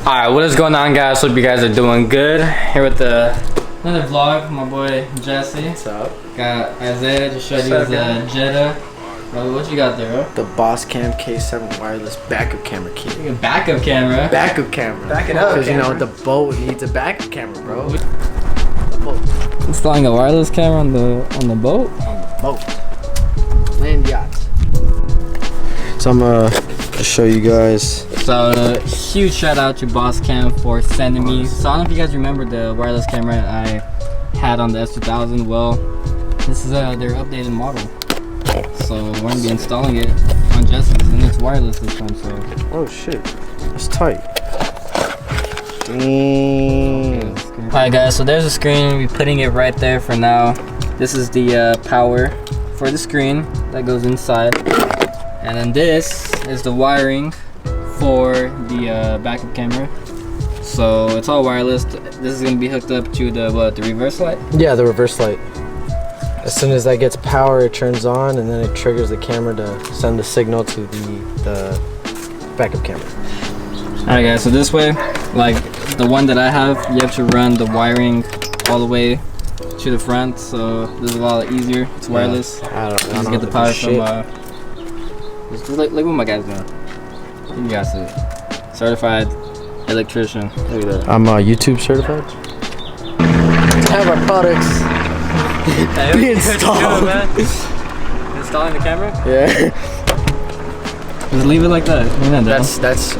Alright, what is going on, guys? Hope you guys are doing good. Here with another vlog, my boy Jesse. What's up? Got Isaiah, just showed you his Jetta. Bro, what you got there, bro? The Boscam K7 wireless backup camera key. A backup camera? Backup camera. Back it up, because you know, the boat needs a backup camera, bro. The boat. Installing a wireless camera on the boat? On the boat. Land yachts. So I'm gonna show you guys. So huge shout out to Boscam for sending me. So I don't know if you guys remember the wireless camera I had on the S2000. Well, this is their updated model. So we're gonna be installing it on Jesse's, and it's wireless this time. So. Oh shit, that's tight. Dang. Alright guys, so there's a screen. We'll be putting it right there for now. This is the power for the screen that goes inside. And then this is the wiring for the backup camera. So it's all wireless. This is gonna be hooked up to the reverse light? Yeah, the reverse light. As soon as that gets power, it turns on, and then it triggers the camera to send the signal to the backup camera. Alright guys, so this way, like the one that I have, you have to run the wiring all the way to the front. So this is a lot easier. It's wireless. I don't just get the power from look what my guy's doing. You guys see it. Certified electrician. Look at that. I'm YouTube certified. To have our products be installed. Installing the camera? Yeah. Just leave it like that. That's.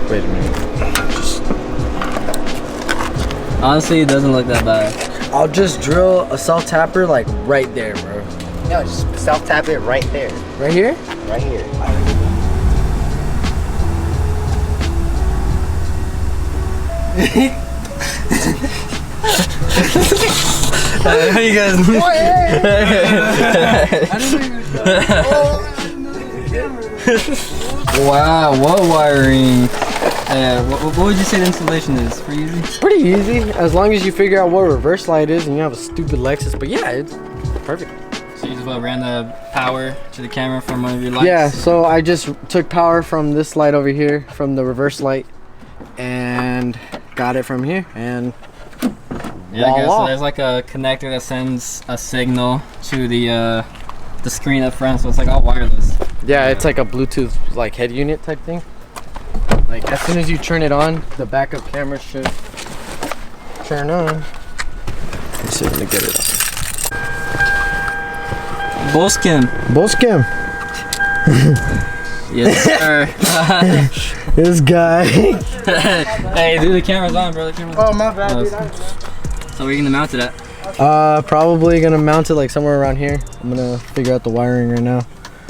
Wait a minute. Honestly, it doesn't look that bad. I'll just drill a self tapper like right there, bro. No, just self tap it right there. Right here? Right here. How you guys? Wow, what wiring? What would you say the installation is? Pretty easy? It's pretty easy, as long as you figure out what reverse light is and you have a stupid Lexus. But yeah, it's perfect. So you just ran the power to the camera from one of your lights? Yeah, so I just took power from this light over here, from the reverse light, and got it from here, and yeah, I guess so there's like a connector that sends a signal to the screen up front, so it's like all wireless. Yeah, it's like a Bluetooth like head unit type thing. Like as soon as you turn it on, the backup camera should turn on. Let's see if I get it on. Boscam. Boscam. Yes, sir. This guy. Hey, dude, the camera's on, bro. The camera's on. Oh, my bad, dude. So where are you gonna mount it at? Probably gonna mount it like somewhere around here. I'm gonna figure out the wiring right now.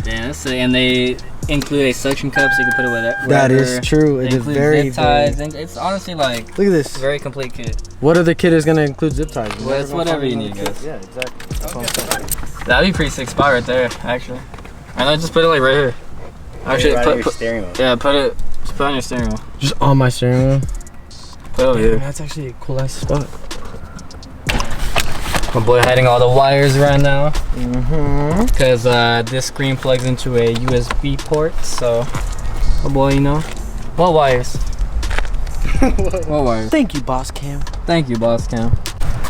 Yeah, so, and they include a suction cup so you can put it wherever. That is true. They it is include very zip ties, and it's honestly like look at this. Very complete kit. What other kit is gonna include zip ties? Well, it's whatever you need, guys. Yeah, exactly. That's what I'm saying. That'd be pretty sick spot right there, actually. And I just put it like right here. Actually, right put on your steering wheel. Yeah, just put it on your steering wheel. Just on my steering wheel. Put it over here. That's actually a cool ass spot. My boy hiding all the wires right now. Because Mm-hmm. this screen plugs into a USB port, so my boy, you know. What wires? What wires? Thank you, Boscam. Thank you, Boscam.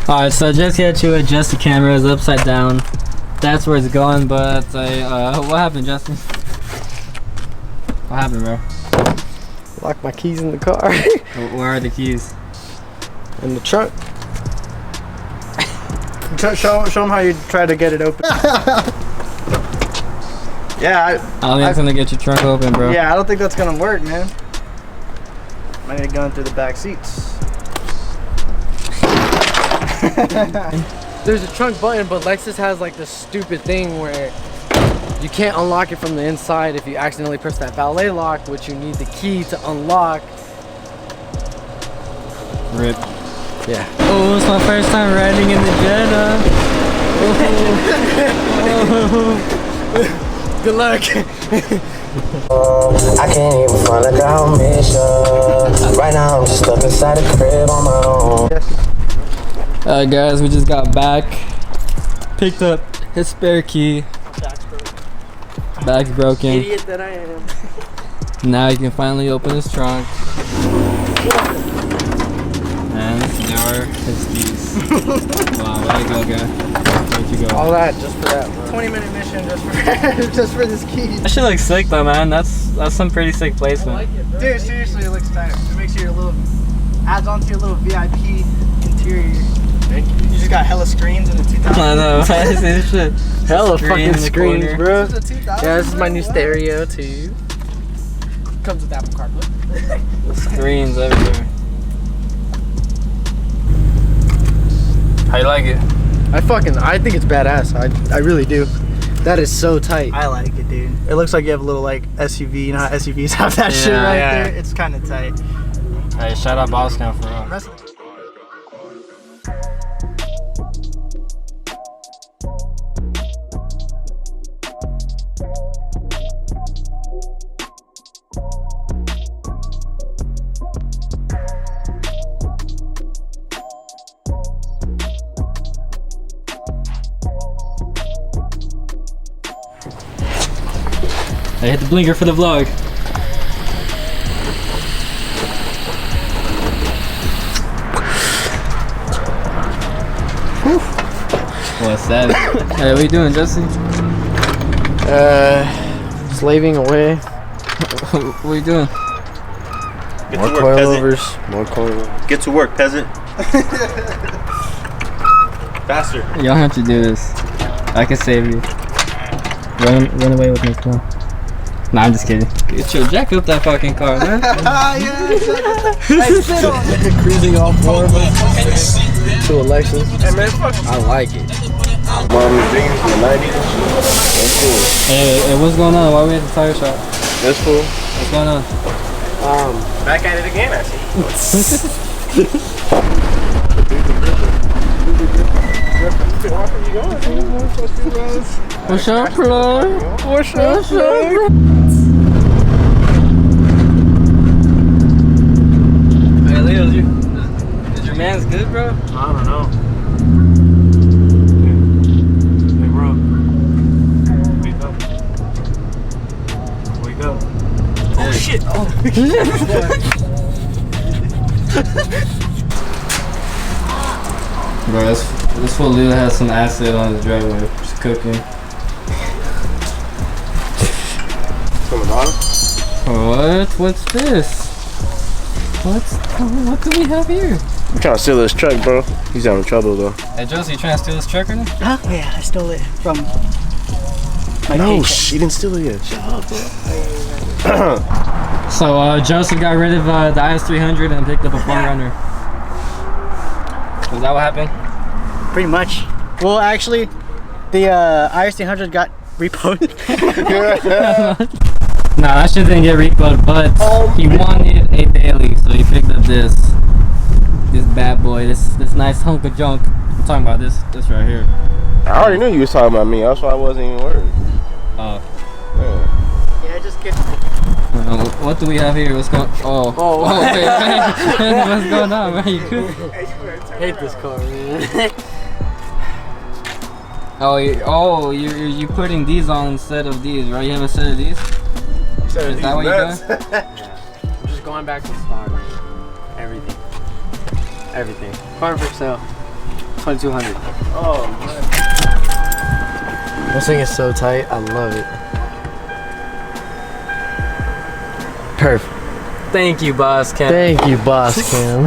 Alright, so just had to adjust the camera. It's upside down. That's where it's going, but what happened, Justin? What happened, bro? Lock my keys in the car. Where are the keys? In the trunk. Show them how you try to get it open. Yeah, I don't think it's gonna get your trunk open, bro. Yeah, I don't think that's gonna work, man. Might need to go in through the back seats. There's a trunk button, but Lexus has like this stupid thing where you can't unlock it from the inside if you accidentally press that valet lock, which you need the key to unlock. Rip. Yeah. Oh, it's my first time riding in the Jetta. Good luck. I can't even find a girl mission. Right now I'm just stuck inside the crib on my own. Alright guys, we just got back. Picked up his spare key. Back's broken. Idiot that I am. Now you can finally open his trunk. It's these. Wow, way to go, guy. Where'd you go? All that just for that, bro. 20-minute mission just for just for this key. That shit looks sick though, man. That's some pretty sick placement. Dude, seriously, it looks tight. It makes you a little, adds on to your little VIP interior. Thank you. You just got hella screens in the 2000s. I know. I see this shit. Hella Screen fucking in the screens, corner. bro. This is the 2000s. Yeah, this is my new stereo too. Comes with Apple CarPlay. Screens everywhere. How you like it? I think it's badass. I really do. That is so tight. I like it, dude. It looks like you have a little like SUV. You know how SUVs have that shit right Yeah. there? It's kind of tight. Hey, shout out Boscam for real. That's- I hit the blinker for the vlog. What's that? Hey, what are you doing, Jesse? Slaving away. What are you doing? Get More to work, peasant. coilovers. More coilovers. Get to work, peasant. Faster. You don't have to do this. I can save you. Run away with me, come on. Nah, I'm just kidding. Get your jack up that fucking car, man. yeah, exactly. Hey, sit on it. Cruising all four of us to a Lexus. Hey man, fuck. I like it. Mommy things from the 90s. That's cool. Hey, what's going on? Why are we at the tire shop? That's cool. What's going on? Back at it again, I see. What's up, bro? What's up, Hey, Leo, is your man's good, bro? I don't know. Hey, bro. Wake up. Wake up. Oh shit. Oh. Bro, this fool Leo has some acid on his driveway. Just cooking. From the bottom? What? What's this? What do we have here? I'm trying to steal this truck, bro. He's having trouble though. Hey, Josie, you trying to steal this truck right now? Huh? Yeah, I stole it from my No, paycheck. he didn't steal it yet. So, Joseph got rid of the IS300 and picked up a 4Runner. Is that what happened? Pretty much. Well, actually, the IS300 got repoed. Nah, that shit didn't get repoed, but he wanted a daily, so he picked up this bad boy, this nice hunk of junk. I'm talking about this right here. I already knew you was talking about me. That's why I wasn't even worried. Oh. Yeah. Yeah, just get. What do we have here? What's going? Oh, wait. What's going on, man? You good? I hate this car, man. You putting these on instead of these, right? You have a set of these? Is that what you're doing? I'm just going back to the start. Everything. Everything. Car for sale. 2200. Oh man. This thing is so tight. I love it. Perfect. Thank you, Boscam. Thank you, Boscam.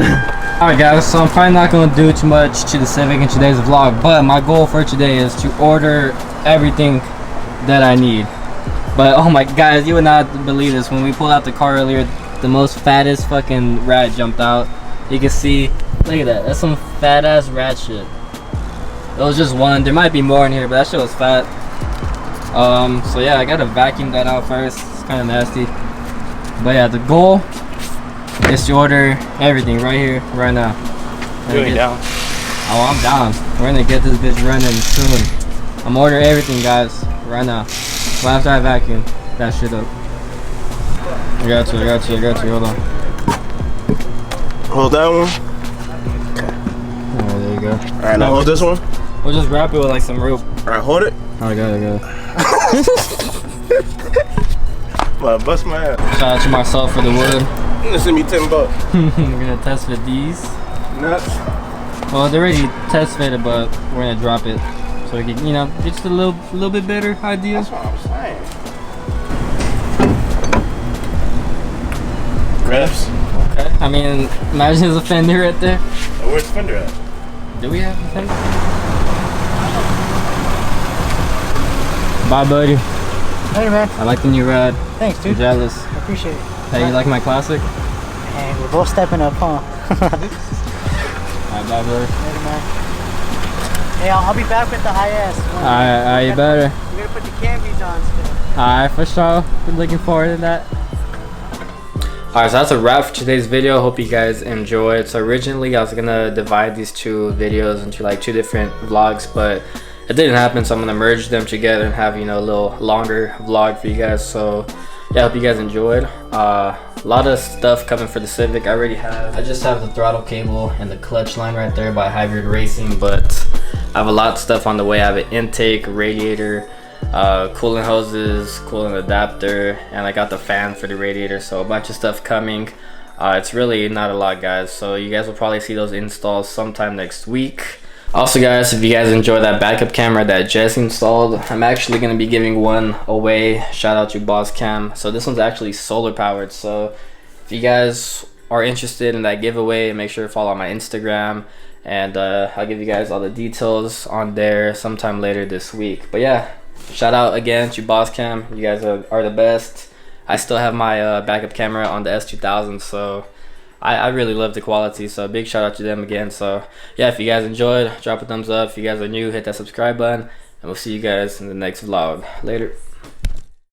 Alright guys, so I'm probably not going to do too much to the Civic in today's vlog, but my goal for today is to order everything that I need. But oh my guys, you would not believe this. When we pulled out the car earlier, the most fattest fucking rat jumped out. You can see, look at that. That's some fat ass rat shit. It was just one. There might be more in here, but that shit was fat. So yeah, I gotta vacuum that out first. It's kind of nasty. But yeah, the goal is to order everything right here, right now. You ain't down. Oh, I'm down. We're gonna get this bitch running soon. I'm ordering everything, guys, right now. Well, after I vacuum that shit up. I got you. Hold on. Hold that one. Alright, there you go. Alright, now hold this one. We'll just wrap it with like some rope. Alright, hold it. Oh, I got it. Well, bust my ass. Shout out to myself for the wood. Send me $10. We're gonna test with these. Nuts. Well, they're already test fitted, but we're gonna drop it so we can, you know, just a little bit better idea. That's what I'm saying. Revs? Okay. I mean, imagine there's a fender right there. Oh, where's the fender at? Do we have a fender? Bye, buddy. Hey, man. I like the new ride. Thanks, I'm dude. jealous. I appreciate it. Hey, you like my classic? Hey, we're both stepping up, huh? Alright, bye, brother. Later, man. Hey, I'll be back with the IS. Alright, you better. You're gonna put the canvas on still. Alright, for sure. Been looking forward to that. Alright, so that's a wrap for today's video. Hope you guys enjoyed. So originally I was gonna divide these two videos into like 2 different vlogs, but it didn't happen, so I'm gonna merge them together and have, you know, a little longer vlog for you guys. So yeah, I hope you guys enjoyed. A lot of stuff coming for the Civic. I just have the throttle cable and the clutch line right there by Hybrid Racing, but I have a lot of stuff on the way. I have an intake, radiator, coolant hoses, coolant adapter, and I got the fan for the radiator, so a bunch of stuff coming. It's really not a lot, guys, so you guys will probably see those installs sometime next week. Also, guys, if you guys enjoy that backup camera that Jesse installed, I'm actually going to be giving one away. Shout out to Boscam. So this one's actually solar powered, so if you guys are interested in that giveaway, make sure to follow my Instagram, and I'll give you guys all the details on there sometime later this week. But yeah, shout out again to Boscam. You guys are the best. I still have my backup camera on the S2000, so I really love the quality, so big shout out to them again. So yeah, if you guys enjoyed, drop a thumbs up. If you guys are new, hit that subscribe button, and we'll see you guys in the next vlog. Later.